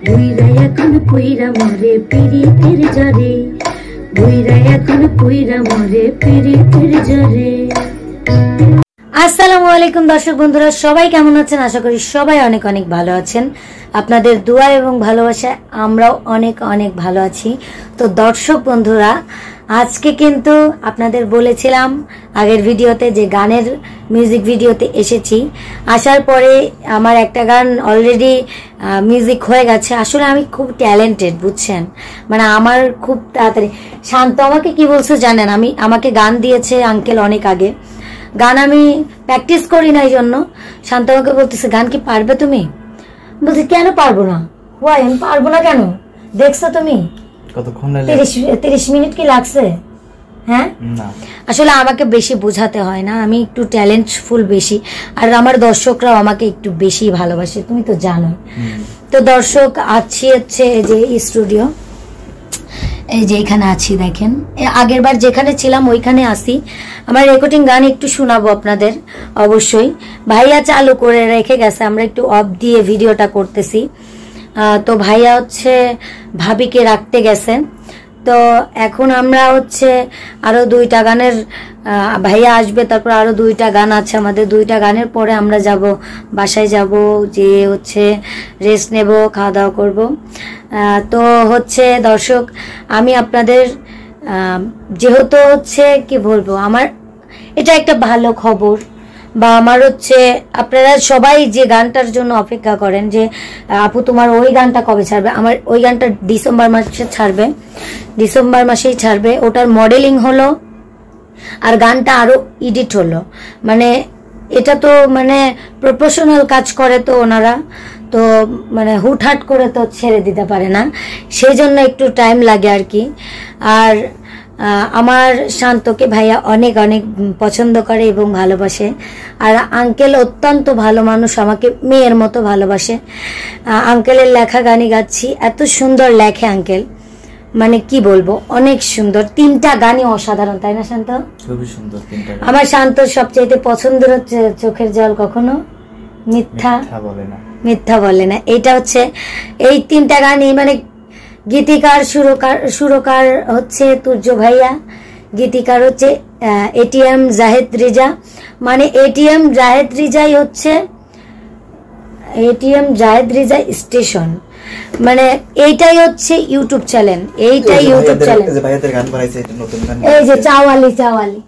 বুইরা এখন পুইরা মরে পিরিতের জরে, বুইরা এখন পুইরা মরে পিরিতের জরে। আসসালামু আলাইকুম দর্শক বন্ধুরা, সবাই কেমন আছেন? আশা করি সবাই অনেক অনেক ভালো আছেন। আপনাদের দোয়া এবং ভালোবাসা আমরাও অনেক অনেক ভালো আছি। তো দর্শক বন্ধুরা, আজকে কিন্তু আপনাদের বলেছিলাম আগের ভিডিওতে যে গানের মিউজিক ভিডিওতে এসেছি। আসার পরে আমার একটা গান অলরেডি মিউজিক হয়ে গেছে। আসলে আমি খুব ট্যালেন্টেড, বুঝছেন, মানে আমার খুব তাড়াতাড়ি। শান্ত আমাকে কি বলছে জানেন? আমাকে গান দিয়েছে আঙ্কেল অনেক আগে। গান আমি প্র্যাকটিস করি না, এই জন্য শান্ত আমাকে বলতেছে, গান কি পারবে তুমি? বলছি কেন পারবো না, ওয়াই আমি পারবো না কেন? দেখছো তুমি 30 মিনিট কি লাগছে? হ্যাঁ, আসলে আমাকে বেশি বোঝাতে হয় না, আমি একটু ট্যালেন্টফুল বেশি, আর আমার দর্শকরাও আমাকে একটু বেশি ভালোবাসে, তুমি তো জানো। তো দর্শক, আছি হচ্ছে যে স্টুডিও, এই যে এখানে আছি দেখেন। আগের বার যেখানে ছিলাম ওইখানে আসি। আমার রেকর্ডিং গান একটু শোনাবো আপনাদের অবশ্যই। ভাইয়া চালু করে রেখে গেছে, আমরা একটু অফ দিয়ে ভিডিওটা করতেছি। তো ভাইয়া হচ্ছে ভাবিকে রাখতে গেছে। তো এখন আমরা হচ্ছে আরো 2টা গানের, ভাইয়া আসবে, তারপর আরো 2টা গান আছে আমাদের। 2টা গানের পরে আমরা যাব বাসায়, যাব যে হচ্ছে রেস্ট নেব, খাওয়া দাওয়া করব। তো হচ্ছে দর্শক, আমি আপনাদের যেহেতু হচ্ছে কি বলবো, আমার এটা একটা ভালো খবর, বা আমার হচ্ছে আপনারা সবাই যে গানটার জন্য অপেক্ষা করেন যে আপু তোমার ওই গানটা কবে ছাড়বে, আমার ওই গানটা ডিসেম্বর মাসে ছাড়বে, ডিসেম্বর মাসেই ছাড়বে। ওটার মডেলিং হলো আর গানটা আরো এডিট হলো, মানে এটা তো মানে প্রফেশনাল কাজ করে তো ওনারা, তো মানে হুটহাট করে তো ছেড়ে দিতে পারে না, সেই জন্য একটু টাইম লাগে আর কি। আর আমার শান্তকে ভাইয়া অনেক অনেক পছন্দ করে এবং ভালোবাসে। আর আঙ্কেল অত্যন্ত ভালো মানুষ, আমাকে মেয়ের মতো ভালোবাসে। আঙ্কেলের লেখা গানই গাচ্ছি, এত সুন্দর লেখে আঙ্কেল, মানে কি বলবো, অনেক সুন্দর। 3টা গানই অসাধারণ, তাই না শান্ত? খুবই সুন্দর 3টা গান। আমার শান্তর সবচেয়ে পছন্দের হচ্ছে চোখের জল কখনো মিথ্যা বলে না। এইটা হচ্ছে এই 3টা গানই, মানে গীতিকার সুরকার হচ্ছে তুর্য ভাইয়া, গীতিকার হচ্ছে এটিএম জাহেদ রিজা, মানে এটিএম জাহেদ রিজাই হচ্ছে এটিএম জাহেদ রিজা স্টেশন, মানে এইটাই হচ্ছে ইউটিউব চ্যানেল, এইটাই ইউটিউব চ্যানেল। এই যে চাওয়ালি,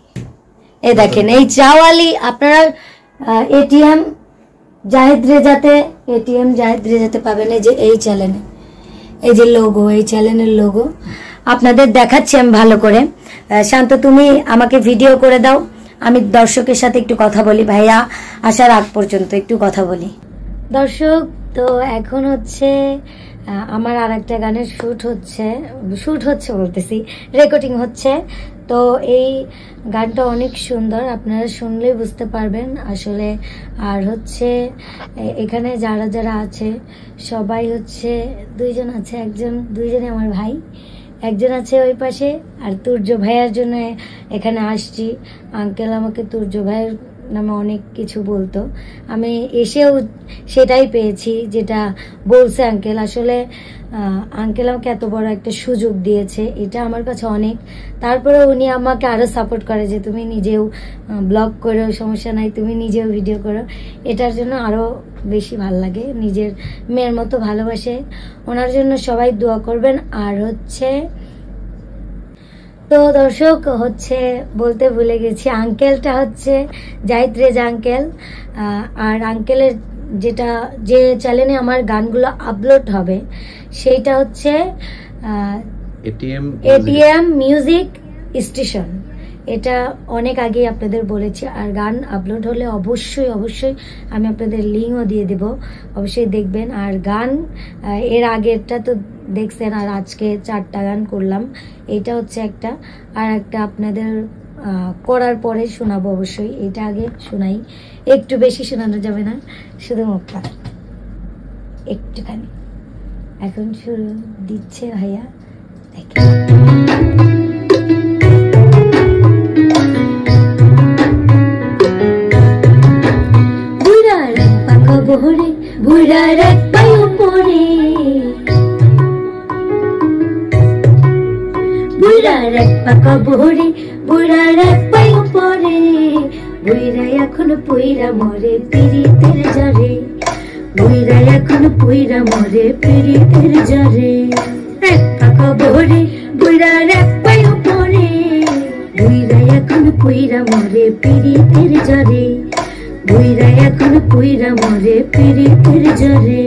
এই দেখেন এই চাওয়ালি, আপনারা এটিএম জাহেদ রেজাতে পাবেন। এই যে এই চ্যানেলে, এই যে লোগো, এই চ্যানেলের লোগো আপনাদের দেখাচ্ছি আমি ভালো করে। শান্ত তুমি আমাকে ভিডিও করে দাও, আমি দর্শকের সাথে একটু কথা বলি, ভাইয়া আসার আগ পর্যন্ত একটু কথা বলি। দর্শক, তো এখন হচ্ছে আমার আর একটা গানের শুট হচ্ছে বলতেছি, রেকর্ডিং হচ্ছে। তো এই গানটা অনেক সুন্দর, আপনারা শুনলেই বুঝতে পারবেন আসলে। আর হচ্ছে এখানে যারা যারা আছে সবাই হচ্ছে 2জন আছে, দুইজনে আমার ভাই, একজন আছে ওই পাশে। আর তুর্য ভাইয়ার জন্য এখানে আসছি। আঙ্কেল আমাকে তুর্য ভাইয়ের নামে অনেক কিছু বলতো, আমি এসেও সেটাই পেয়েছি যেটা বলছে আঙ্কেল। আসলে আঙ্কেল আমাকে এত বড় একটা সুযোগ দিয়েছে, এটা আমার কাছে অনেক। তারপরে উনি আমাকে আরো সাপোর্ট করে যে তুমি নিজেও ব্লগ করো, সমস্যা নাই, তুমি নিজেও ভিডিও করো, এটার জন্য আরো বেশি ভাল লাগে, নিজের মেয়ের মতো ভালোবাসে। ওনার জন্য সবাই দোয়া করবেন। আর হচ্ছে তো দর্শক, হচ্ছে বলতে ভুলে গেছি, আঙ্কেলটা হচ্ছে জাহিদ রেজা আঙ্কেল। আর আঙ্কেলের যে চ্যানেলে আমার গানগুলো আপলোড হবে সেইটা হচ্ছে এটিএম মিউজিক স্টেশন। এটা অনেক আগে আপনাদের বলেছি। আর গান আপলোড হলে অবশ্যই আমি আপনাদের লিঙ্কও দিয়ে দেব, অবশ্যই দেখবেন। আর গান এর আগেরটা তো দেখছেন, আর আজকে 4টা গান করলাম, এটা হচ্ছে একটা। আর একটা আপনাদের করার পরে শোনাবো অবশ্যই, এটা আগে শোনাই, একটু বেশি শোনানো যাবে না, শুধু মুখটা একটুখানি। এখন শুরু দিচ্ছে ভাইয়া, দেখেন। বুড়ার এক পায়ে পড়ে পাকা বহরে বুড়ার এক পাই পরে বুইরা এখন পুইরা মরে পিরিতের জরে বুইরা এখন পুইরা মরে পিরিতের জরে পাকা বহরে বুড়ার এক পাই পরে বুইরা এখন পুইরা মরে পিরিতের জরে বুইরা এখন পুইরা মরে পিরিতের জরে।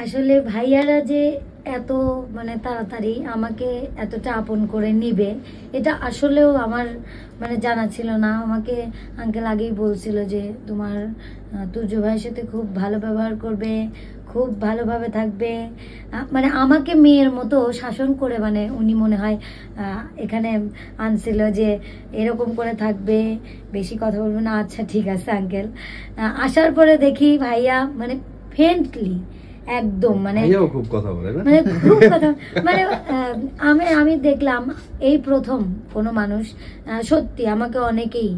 আসলে ভাইয়ারা যে এত মানে তাড়াতাড়ি আমাকে এতটা আপন করে নিবে এটা আসলেও আমার মানে জানা ছিল না। আমাকে আঙ্কেল আগেই বলছিল যে তোমার তুর্য ভাইয়ের সাথে খুব ভালো ব্যবহার করবে, খুব ভালোভাবে থাকবে, মানে আমাকে মেয়ের মতো শাসন করে মানে উনি মনে হয় এখানে আনছিল যে এরকম করে থাকবে, বেশি কথা বলবে না। আচ্ছা ঠিক আছে আঙ্কেল। আসার পরে দেখি ভাইয়া মানে ফ্রেন্ডলি একদম মানে খুব কথা বলে না, মানে খুব কথা মানে আমি দেখলাম এই প্রথম কোনো মানুষ সত্যি আমাকে অনেকেই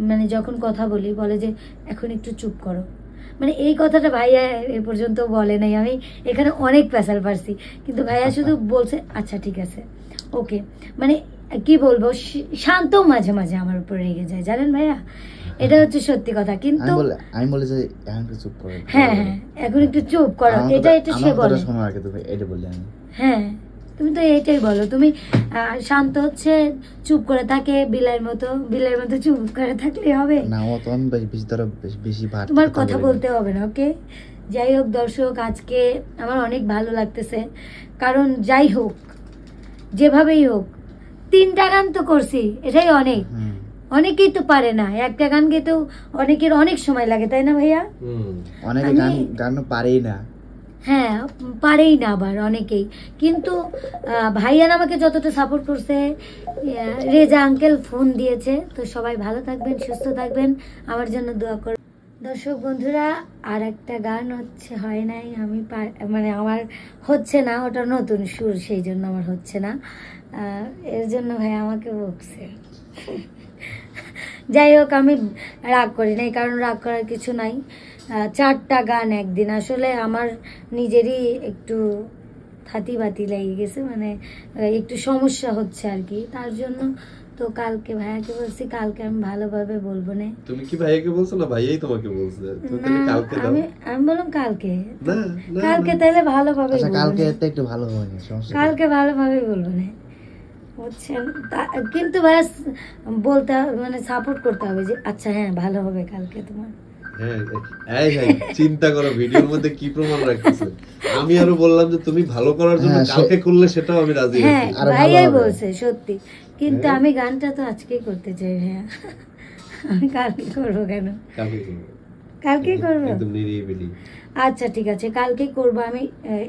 মানে যখন কথা বলি বলে যে এখন একটু চুপ করো, মানে এই কথাটা ভাইয়া এ পর্যন্ত বলে নাই। আমি এখানে অনেক পেশাল পারছি কিন্তু ভাইয়া শুধু বলছে আচ্ছা ঠিক আছে ওকে, মানে কি বলবো শান্ত মাঝে মাঝে আমার উপর রেগে যায় জানেন ভাইয়া, এটা হচ্ছে সত্যি কথা। কিন্তু আমি বলে যে এখন একটু চুপ করো, হ্যাঁ হ্যাঁ এখন একটু চুপ করো, এটা সে বলে। হ্যাঁ তুমি তো এটাই বলো, তুমি শান্ত হচ্ছে চুপ করে থাকে বিলের মতো চুপ করে থাকলে হবে না, ও তো আমি বেশি তোমার কথা বলতে হবে না। ওকে যাই হোক দর্শক, আজকে আমার অনেক ভালো লাগতেছে কারণ যাই হোক যেভাবেই হোক 3টা গান তো করছি, এটাই অনেক। অনেকেই তো পারে না, একটা গান গেতেও অনেকের অনেক সময় লাগে তাই না ভাইয়া? অনেকে গান পারেই না, হ্যাঁ পারেই না আবার অনেকেই। কিন্তু ভাইয়ান আমাকে যতটা সাপোর্ট করছে, রেজা আঙ্কেল ফোন দিয়েছে, তো সবাই ভালো থাকবেন, সুস্থ থাকবেন, আমার জন্য দোয়া করবেন। দর্শক বন্ধুরা আর একটা গান হচ্ছে হয় নাই, আমি মানে আমার হচ্ছে না, ওটা নতুন সুর সেই জন্য আমার হচ্ছে না, এর জন্য ভাই আমাকে বকছে। যাই হোক আমি রাগ করি নাই, কারণ রাগ করার কিছু নাই। 4টা গান একদিন আসলে আমার নিজেরই একটু থাতি বাতি লেগে গেছে, মানে একটু সমস্যা হচ্ছে আর কি, তার জন্য তো কালকে ভাইয়াকে বলছি কালকে আমি ভালোভাবে বলবো না। তুমি কি ভাইয়াকে বলছো না ভাইয়াই তোমাকে বলছে? আমি বললাম কালকে তাহলে ভালোভাবে কালকে ভালোভাবে বলবো না বুঝছেন। কিন্তু ভাইয়া বলতে মানে সাপোর্ট করতে হবে যে আচ্ছা হ্যাঁ ভালো হবে কালকে তোমার। চিন্তা করো ভিডিওর মধ্যে কি প্রমাণ রাখতেছে। আমি আরো বললাম যে তুমি ভালো করার জন্য কালকে করলে সেটাও আমি রাজি। হ্যাঁ ভাইয়াই বলছে সত্যি, কিন্তু আমি গানটা তো আজকেই করতে চাই ভাইয়া, আমি কালকে করবো কেন? কালকে করবো একদম নিরিবিলি। আচ্ছা ঠিক আছে কালকে করবো। আমি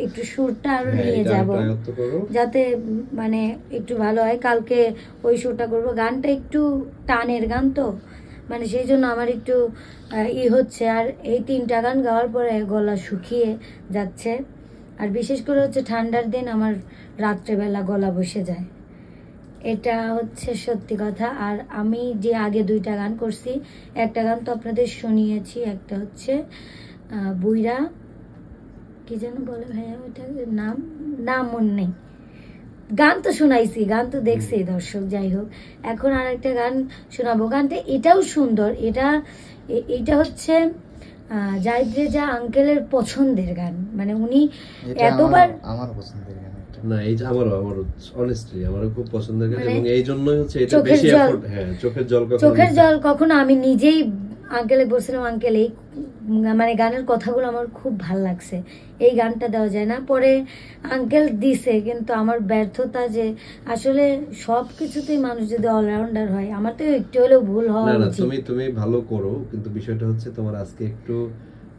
একটু সুরটা আরো নিয়ে যাব যাতে মানে একটু ভালো হয়, কালকে ওই সুরটা করবো। গানটা একটু টানের গান তো মানে সেই জন্য আমার একটু হচ্ছে। আর এই 3টা গান গাওয়ার পরে গলা শুকিয়ে যাচ্ছে, আর বিশেষ করে হচ্ছে ঠান্ডার দিন আমার রাত্রেবেলা গলা বসে যায়, এটা হচ্ছে সত্যি কথা। আর আমি যে আগে 2টা গান করছি, একটা গান তো আপনাদের শুনিয়েছি, একটা হচ্ছে বুইরা কি যেন বলে ভাইয়া ওইটা নাম মনে নেই, গান তো শোনাইছি, গান তো দেখছি দর্শক। যাই হোক এখন আর একটা গান শোনাবো, গানটা এটাও সুন্দর, এটা হচ্ছে জাহিদ রেজা আঙ্কেলের পছন্দের গান, মানে উনি এতবার আমার পছন্দের গান না, এই যে আমারও অনেস্টলি আমারও খুব পছন্দের গান, এবং এই জন্যই হচ্ছে এটা বেশি এফোর্ট। হ্যাঁ চোখের জল কখনো আমি নিজেই আঙ্কেলে বলছিলাম আঙ্কেল এই মানে গানের কথাগুলো আমার খুব ভাল লাগছে, এই গানটা দেওয়া যায় না, পরে আঙ্কেল দিছে। কিন্তু আমার ব্যর্থতা যে আসলে সবকিছুতেই মানুষ যদি অলরাউন্ডার হয়, আমার তো একটু হলেও ভুল হওয়া উচিত। তুমি ভালো করো, কিন্তু বিষয়টা হচ্ছে তোমার আজকে একটু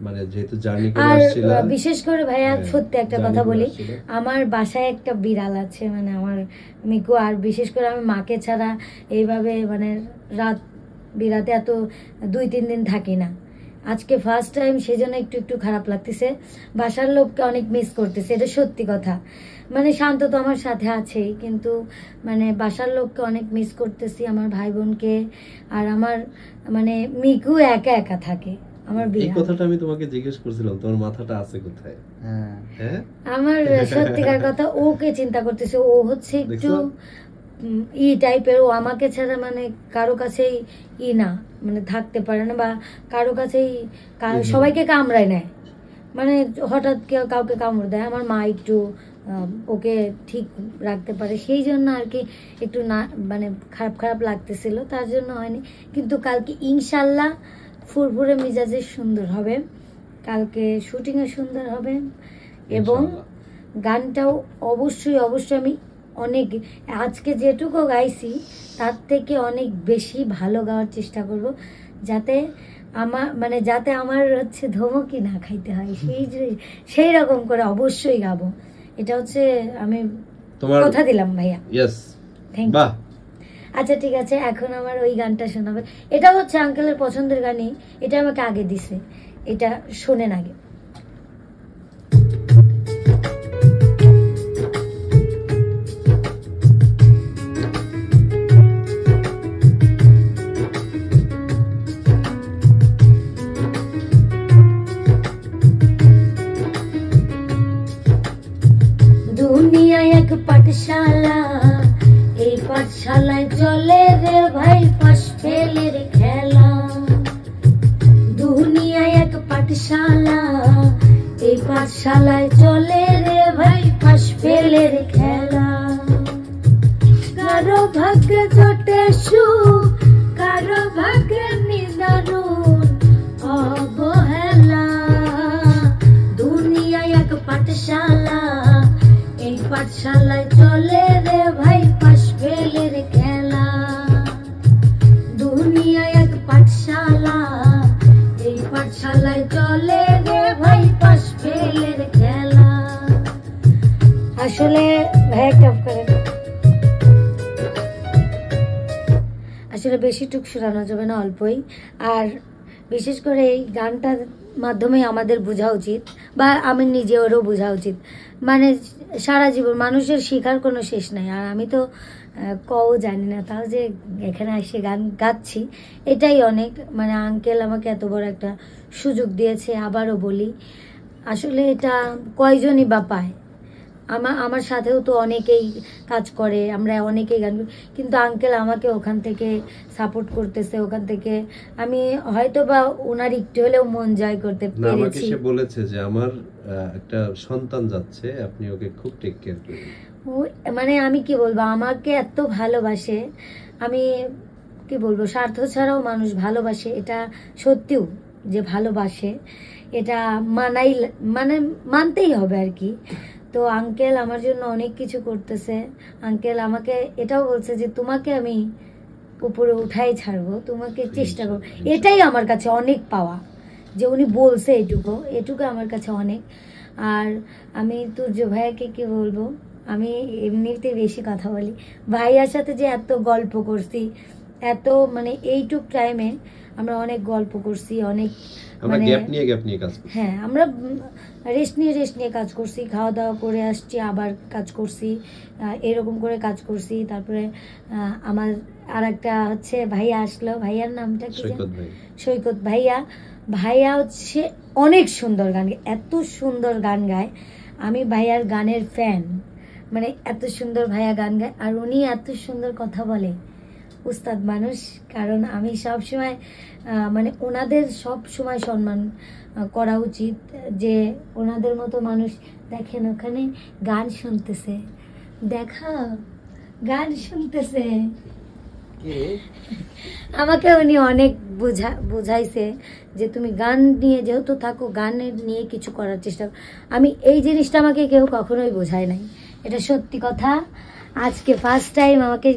মানে যেহেতু জার্নি করে আসছিলা, আর বিশেষ করে ভাইয়া সত্যি একটা কথা বলি, আমার বাসায় একটা বিড়াল আছে, মানে আমার মিকু, আর বিশেষ করে আমি মাকে ছাড়া এইভাবে মানে রাত বিরাতে এত 2-3 দিন থাকি না, আজকে ফার্স্ট টাইম, সেজন্য একটু খারাপ লাগতেছে, বাসার লোককে অনেক মিস করতেছে, এটা সত্যি কথা। মানে শান্ত তো আমার সাথে আছেই, কিন্তু মানে বাসার লোককে অনেক মিস করতেছি, আমার ভাই বোনকে। আর আমার মানে মিকু একা থাকে, আমার এই বিয়ে। কথাটা আমি তোমাকে জিজ্ঞেস করছিলাম, তোমার মাথাটা আছে কোথায়? হ্যাঁ হ্যাঁ আমার সত্যিকার কথা, ওকে চিন্তা করতেছে। ও হচ্ছে একটু ই টাইপের, ও আমাকে ছাড়া মানে কারো কাছেই না, মানে থাকতে পারে না, বা কারো কাছেই সবাইকে কামড়ায় নেয়, মানে হঠাৎ কেউ কাউকে কামড় দেয়। আমার মা একটু ওকে ঠিক রাখতে পারে, সেই জন্য আর কি একটু না মানে খারাপ খারাপ লাগতেছিল, তার জন্য হয়নি। কিন্তু কালকে ইনশাল্লাহ ফুরফুরে মিজাজে সুন্দর হবে, কালকে শুটিংও সুন্দর হবে, এবং গানটাও অবশ্যই অবশ্যই আমি অনেক, আজকে যেটুকু গাইছি তার থেকে অনেক বেশি ভালো গাওয়ার চেষ্টা করব, যাতে আমার হচ্ছে ধমকি না খাইতে হয়, সেই রকম করে অবশ্যই গাবো। এটা হচ্ছে আমি তোমার কথা দিলাম ভাইয়া। Yes, thank you. বাহ, আচ্ছা ঠিক আছে, এখন আমার ওই গানটা শোনাবে। এটা হচ্ছে আঙ্কেলের পছন্দের গানই, এটা আমাকে আগে দিছে, এটা শোনেন আগে। দুনিয়ায় এক পাঠশালা, এই পাঠশালায় চলে রে ভাই পাশ ফেলের খেলা। দুনিয়ায় এক পাঠশালা, এই পাঠশালায় চলে রে ভাই পাশ ফেলের খেলা। কারো ভাগ্যে জোটে সুখ, কারো ভাগ্যে নিদারুণ অবহেলা। দুনিয়ায় এক পাঠশালা, এই পাঠশালায় চলে রে ভাই পাশ ফেলের খেলা। দুনিয়ায় এক পাঠশালা, এই পাঠশালায় চলে রে ভাই পাশ ফেলের খেলা। আসলে ভাইয়া টপ করে, আসলে বেশি টুক শোনানো যাবে না, অল্পই। আর বিশেষ করে এই গানটার মাধ্যমে আমাদের বোঝা উচিত, বা আমি নিজেরও বোঝা উচিত, মানে সারা জীবন মানুষের শেখার কোনো শেষ নাই। আর আমি তো কও জানি না, তাও যে এখানে এসে গান গাচ্ছি এটাই অনেক। মানে আঙ্কেল আমাকে এত বড় একটা সুযোগ দিয়েছে, আবারও বলি, আসলে এটা কয়জনই বা পায়। আমার সাথেও তো অনেকেই কাজ করে, আমরা অনেকেই গান করি, কিন্তু আঙ্কেল আমাকে ওখান থেকে সাপোর্ট করতেছে, ওখান থেকে আমি হয়তো বা ওনার একটু হলেও মন জয় করতে পেরেছি। সে বলেছে যে আমার একটা সন্তান যাচ্ছে, আপনি ওকে খুব টেক কেয়ার করুন। মানে আমি কি বলবো, আমাকে এত ভালোবাসে, আমি কি বলবো, স্বার্থ ছাড়াও মানুষ ভালোবাসে, এটা সত্যিও যে ভালোবাসে এটা মানে মানতেই হবে আর কি। তো আঙ্কেল আমার জন্য অনেক কিছু করতেছে। আঙ্কেল আমাকে এটাও বলছে যে তোমাকে আমি উপরে উঠাই ছাড়বো, তোমাকে চেষ্টা করবো। এটাই আমার কাছে অনেক পাওয়া, যে উনি বলছে এটুকু আমার কাছে অনেক। আর আমি তুর্য ভাইয়াকে কি বলবো, আমি এমনিতে বেশি কথা বলি, ভাইয়ার সাথে যে এত গল্প করছি, এত মানে এইটুক টাইমে আমরা অনেক গল্প করছি, অনেক মানে গ্যাপ নিয়ে কাজ করছি। হ্যাঁ, আমরা রেস্ট নিয়ে কাজ করছি, খাওয়া দাওয়া করে আসছি, আবার কাজ করছি, এরকম করে কাজ করছি। তারপরে আমার আর একটা হচ্ছে ভাইয়া আসলো, ভাইয়ার নামটা কি? সৈকত ভাইয়া। ভাইয়া হচ্ছে অনেক সুন্দর গান গায়, এত সুন্দর গান গায়, আমি ভাইয়ার গানের ফ্যান, মানে এত সুন্দর ভাইয়া গান গায়। আর উনি এত সুন্দর কথা বলে, উস্তাদ মানুষ। কারণ আমি সবসময় মানে ওনাদের সব সময় সম্মান করা উচিত, যে ওনাদের মতো মানুষ। দেখেন ওখানে গান শুনতেছে, দেখা গান শুনতেছে। আমাকে উনি অনেক বুঝাইছে যে তুমি গান নিয়ে যেহেতু থাকো, গানের নিয়ে কিছু করার চেষ্টা করো। আমি এই জিনিসটা আমাকে কেউ কখনোই বোঝায় নাই, এটা সত্যি কথা। আজকে ফার্স্ট টাইম আমাকে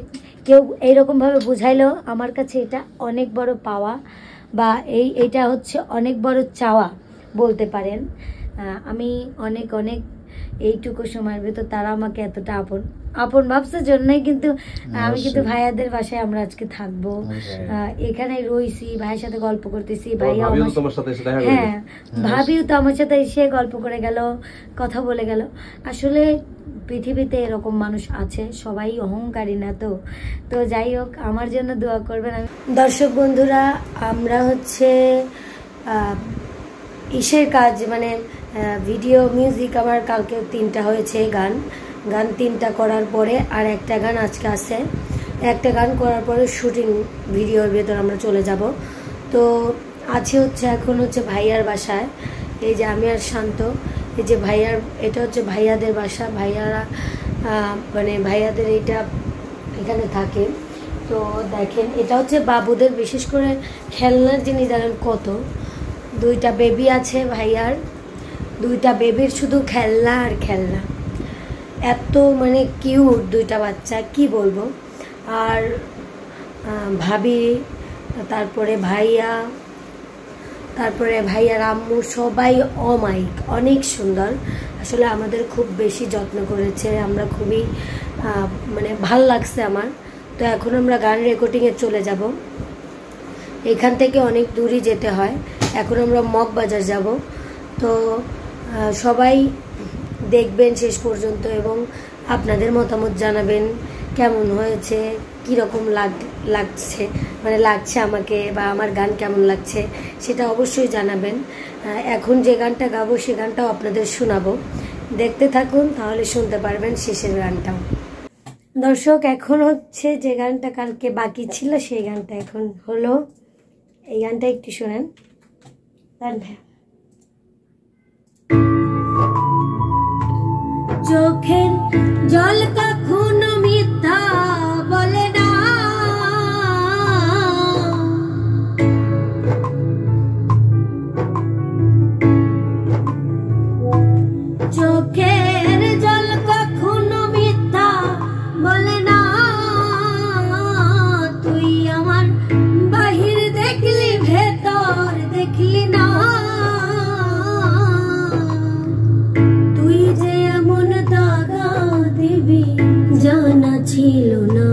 কেউ এইরকম ভাবে বুঝাইলো, আমার কাছে এটা অনেক বড় পাওয়া, বা এইটা হচ্ছে অনেক বড় চাওয়া বলতে পারেন। আমি অনেক অনেক এইটুকু সময়ের ভেতর তারা আমাকে এতটা আপন ভাবছে জন্যই কিন্তু আমি কিন্তু ভাইয়াদের বাসায় আমরা আজকে থাকবো, এখানে রইছি, ভাইয়ের সাথে গল্প করতেছি। ভাইয়া হ্যাঁ, ভাবিও তো আমার সাথে এসে গল্প করে গেল, কথা বলে গেল। আসলে পৃথিবীতে এরকম মানুষ আছে, সবাই অহংকারী না। তো যাই হোক, আমার জন্য দোয়া করবেন। দর্শক বন্ধুরা, আমরা হচ্ছে ইসের কাজ মানে ভিডিও মিউজিক আমার কালকে 3টা হয়েছে গান 3টা করার পরে আর একটা গান আজকে আছে, একটা গান করার পরে শুটিং ভিডিওর ভেতর আমরা চলে যাব। তো আছে হচ্ছে এখন হচ্ছে ভাইয়ার বাসায়, এই যে আমি আর শান্ত, এই যে ভাইয়ার, এটা হচ্ছে ভাইয়াদের বাসা, ভাইয়ারা মানে ভাইয়াদের এইটা এখানে থাকে। তো দেখেন এটা হচ্ছে বাবুদের বিশেষ করে খেলনার জিনিস, দেখেন কত, 2টা বেবি আছে ভাইয়ার, 2টা বেবির শুধু খেলনা আর খেলনা, এত মানে কিউট 2টা বাচ্চা কি বলবো। আর ভাবি, তারপরে ভাইয়া, তারপরে ভাইয়ার আম্মু সবাই অমাইক, অনেক সুন্দর। আসলে আমাদের খুব বেশি যত্ন করেছে, আমরা খুবই মানে ভাল লাগছে আমার। তো এখন আমরা গান রেকর্ডিংয়ে চলে যাব, এখান থেকে অনেক দূরই যেতে হয়। এখন আমরা মগবাজার যাব। তো সবাই দেখবেন শেষ পর্যন্ত এবং আপনাদের মতামত জানাবেন কেমন হয়েছে, কীরকম লাগছে মানে লাগছে আমাকে, বা আমার গান কেমন লাগছে সেটা অবশ্যই জানাবেন। এখন যে গানটা গাবো সে গানটাও আপনাদের শোনাবো, দেখতে থাকুন তাহলে শুনতে পারবেন শেষের গানটাও। দর্শক এখন হচ্ছে যে গানটা কালকে বাকি ছিল সেই গানটা এখন হলো, এই গানটা একটু শোনেন। চোখের জল কখনো মিথ্যা বলে না, চোখের জল কখনো মিথ্যা বলে না, তুই আমার বাহির দেখলি ভেতর দেখলি না, তুই যে এমন দাগা দিবি জানা ছিল না,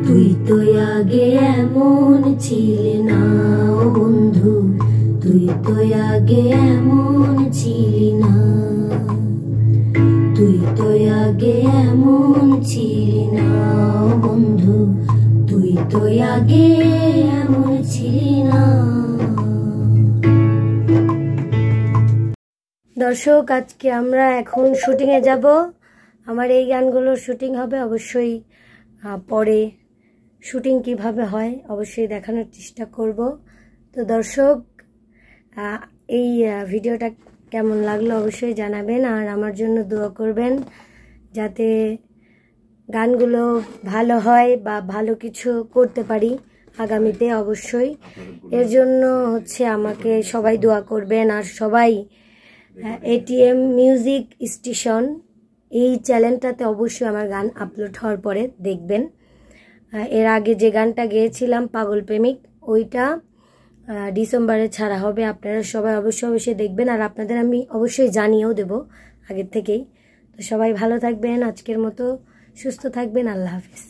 তুই তো আগে এমন ছিলি না ও বন্ধু, তুই তো আগে এমন ছিলি না, তুই তো আগে এমন ছিলি না ও বন্ধু, তুই তো আগে এমন ছিলি না। দর্শক আজকে আমরা এখন শুটিংয়ে যাব, আমার এই গানগুলোর শুটিং হবে অবশ্যই, পরে শুটিং কিভাবে হয় অবশ্যই দেখানোর চেষ্টা করব। তো দর্শক এই ভিডিওটা কেমন লাগলো অবশ্যই জানাবেন, আর আমার জন্য দোয়া করবেন যাতে গানগুলো ভালো হয় বা ভালো কিছু করতে পারি আগামীতে অবশ্যই। এর জন্য হচ্ছে আমাকে সবাই দোয়া করবেন, আর সবাই এটিএম মিউজিক স্টেশন এই চ্যানেলটাতে অবশ্যই আমার গান আপলোড হওয়ার পরে দেখবেন। এর আগে যে গানটা গেয়েছিলাম পাগল প্রেমিক, ওইটা ডিসেম্বরে ছাড়া হবে, আপনারা সবাই অবশ্যই দেখবেন, আর আপনাদের আমি অবশ্যই জানিয়েও দেব আগের থেকেই। তো সবাই ভালো থাকবেন, আজকের মতো সুস্থ থাকবেন, আল্লাহ হাফিজ।